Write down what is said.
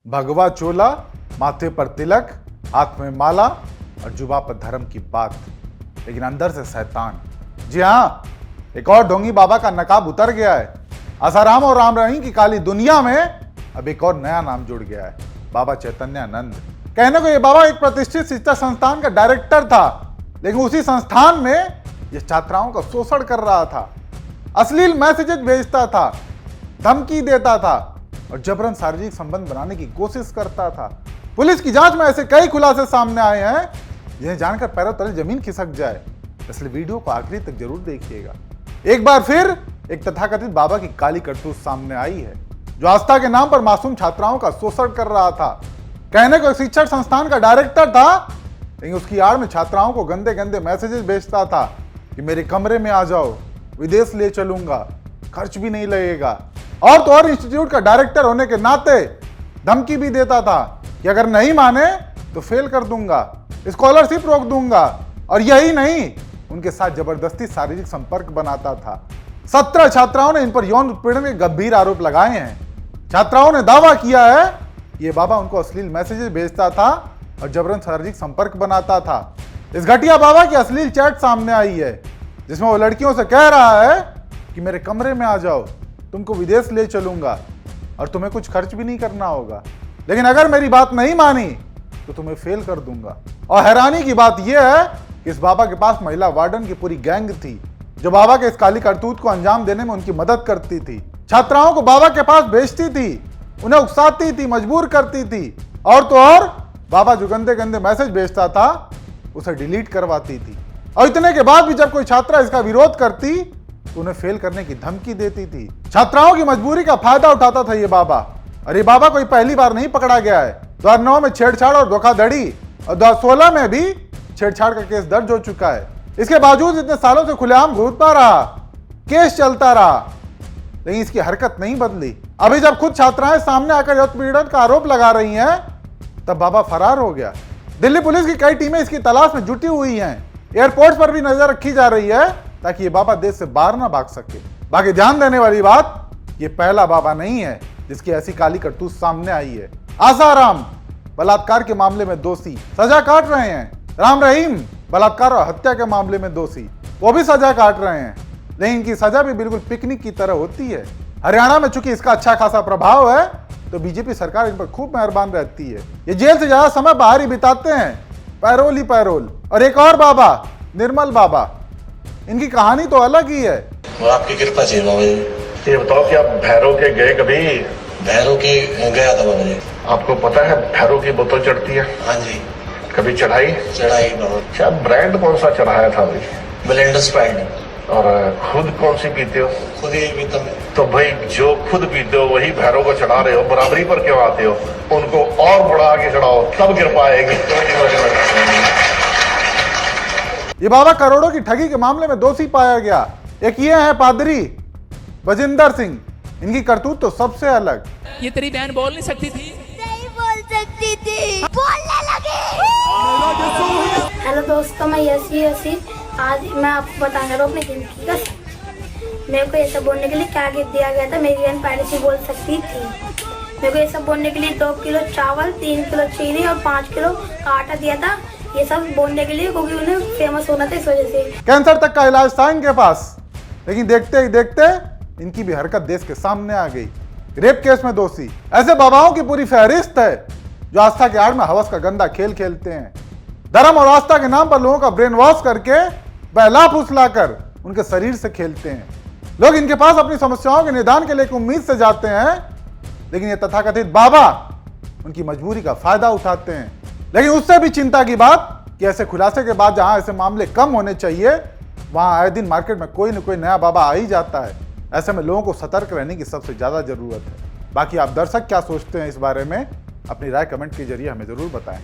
भगवा चोला, माथे पर तिलक, हाथ में माला और जुबा पर धर्म की बात, लेकिन अंदर से शैतान। जी हाँ, एक और ढोंगी बाबा का नकाब उतर गया है। आसाराम और राम रहीम की काली दुनिया में अब एक और नया नाम जुड़ गया है, बाबा चैतन्यानंद। कहने को ये बाबा एक प्रतिष्ठित शिक्षा संस्थान का डायरेक्टर था, लेकिन उसी संस्थान में ये छात्राओं का शोषण कर रहा था, अश्लील मैसेजेस भेजता था, धमकी देता था और जबरन शारीरिक संबंध बनाने की कोशिश करता था। पुलिस की जांच में ऐसे कई खुलासे सामने आए हैं जिन्हें जानकर पैरों तले जमीन खिसक जाए, इसलिए वीडियो को आखिरी तक जरूर देखिएगा। एक बार फिर एक तथाकथित बाबा की काली करतूत सामने आई है, जो आस्था के नाम पर मासूम छात्राओं का शोषण कर रहा था। कहने को शिक्षण संस्थान का डायरेक्टर था, लेकिन उसकी आड़ में छात्राओं को गंदे गंदे मैसेजेस भेजता था कि मेरे कमरे में आ जाओ, विदेश ले चलूंगा, खर्च भी नहीं लगेगा। और तो और इंस्टीट्यूट का डायरेक्टर होने के नाते धमकी भी देता था कि अगर नहीं माने तो फेल कर दूंगा, स्कॉलरशिप रोक दूंगा। और यही नहीं, उनके साथ जबरदस्ती शारीरिक संपर्क बनाता था। 17 छात्राओं ने इन पर यौन उत्पीड़न के गंभीर आरोप लगाए हैं। छात्राओं ने दावा किया है कि ये बाबा उनको अश्लील मैसेजेस भेजता था और जबरन शारीरिक संपर्क बनाता था। इस घटिया बाबा की अश्लील चैट सामने आई है, जिसमें वो लड़कियों से कह रहा है कि मेरे कमरे में आ जाओ, तुमको विदेश ले चलूंगा और तुम्हें कुछ खर्च भी नहीं करना होगा, लेकिन अगर मेरी बात नहीं मानी तो तुम्हें फेल कर दूंगा। और हैरानी की बात यह है कि इस बाबा के पास महिला वार्डन की पूरी गैंग थी, जो बाबा के इस काली करतूत को अंजाम देने में उनकी मदद करती थी। छात्राओं को बाबा के पास भेजती थी, उन्हें उकसाती थी, मजबूर करती थी। और तो और बाबा जो गंदे गंदे मैसेज भेजता था उसे डिलीट करवाती थी। और इतने के बाद भी जब कोई छात्रा इसका विरोध करती तो उन्हें फेल करने की धमकी देती थी। छात्राओं की मजबूरी का फायदा उठाता था ये बाबा। और ये बाबा कोई पहली बार नहीं पकड़ा गया है। 2009 में छेड़छाड़ और धोखाधड़ी और 2016 में भी छेड़छाड़ का केस दर्ज हो चुका है। इसके बावजूद इतने सालों से खुलेआम घूमता रहा, केस चलता रहा, लेकिन इसकी हरकत नहीं बदली। अभी जब खुद छात्राएं सामने आकर उत्पीड़न का आरोप लगा रही हैं, तब बाबा फरार हो गया। दिल्ली पुलिस की कई टीमें इसकी तलाश में जुटी हुई हैं। एयरपोर्ट पर भी नजर रखी जा रही है ताकि ये बाबा देश से बाहर ना भाग सके। बाकी ध्यान देने वाली बात, ये पहला बाबा नहीं है जिसकी ऐसी काली करतूत सामने आई है। आसाराम बलात्कार के मामले में दोषी, सजा काट रहे हैं। राम रहीम बलात्कार और हत्या के मामले में दोषी, वो भी सजा काट रहे हैं, लेकिन इनकी सजा भी बिल्कुल पिकनिक की तरह होती है। हरियाणा में चूंकि इसका अच्छा खासा प्रभाव है, तो बीजेपी सरकार इन पर खूब मेहरबान रहती है। ये जेल से ज्यादा समय बाहर ही बिताते हैं, पैरोल ही पैरोल। और एक और बाबा, निर्मल बाबा, इनकी कहानी तो अलग ही है। वो आपकी कृपा चाहिए बाबा जी। ये बताओ कि आप भैरव के गए कभी? भैरव के गया था बाबा जी। आपको पता है भैरव की बोतल चढ़ती है? हाँ जी, कभी चढ़ाई? चढ़ाई बाबा। अच्छा, ब्रांड कौन सा चढ़ाया था भाई? Blender Sprite. और खुद कौन सी पीते हो? खुद ही पीता मैं। तो भाई जो खुद पीते हो वही भैरव को चढ़ा रहे हो, बराबरी पर क्यों आते हो? उनको और बढ़ा के चढ़ाओ, तब कृपा आएगी। ये बाबा करोड़ों की ठगी के मामले में दोषी पाया गया। एक ये है पादरी बजिंदर सिंह, इनकी करतूत तो सबसे अलग। ये तेरी बहन बोल नहीं सकती थी? नहीं बोल सकती थी, बोलने लगी। हेलो दोस्तों, मैं यसी आज मैं आपको बताने रहा हूँ अपनी जिंदगी का। मेरे को ये सब बोलने के लिए क्या गिफ्ट दिया गया था। मेरी बहन पहले से बोल सकती थी। मेरे को ये सब बोलने के लिए 2 किलो चावल, 3 किलो चीनी और 5 किलो का आटा दिया था। ये सब बोलने के लिए, क्योंकि उन्हें फेमस होना था इस वजह से। कैंसर तक का इलाज था इनके पास, लेकिन देखते ही देखते इनकी भी हरकत देश के सामने आ गई। रेप केस में दोषी। ऐसे बाबाओं की पूरी फहरिस्त है जो आस्था के आड़ में हवस का गंदा खेल खेलते हैं। धर्म और आस्था के नाम पर लोगों का ब्रेन वॉश करके बहला फुसलाकर उनके शरीर से खेलते हैं। लोग इनके पास अपनी समस्याओं के निदान के लिए उम्मीद से जाते हैं, लेकिन ये तथाकथित बाबा उनकी मजबूरी का फायदा उठाते हैं। लेकिन उससे भी चिंता की बात कि ऐसे खुलासे के बाद जहां ऐसे मामले कम होने चाहिए, वहां आए दिन मार्केट में कोई न कोई नया बाबा आ ही जाता है। ऐसे में लोगों को सतर्क रहने की सबसे ज्यादा जरूरत है। बाकी आप दर्शक क्या सोचते हैं इस बारे में, अपनी राय कमेंट के जरिए हमें जरूर बताएं।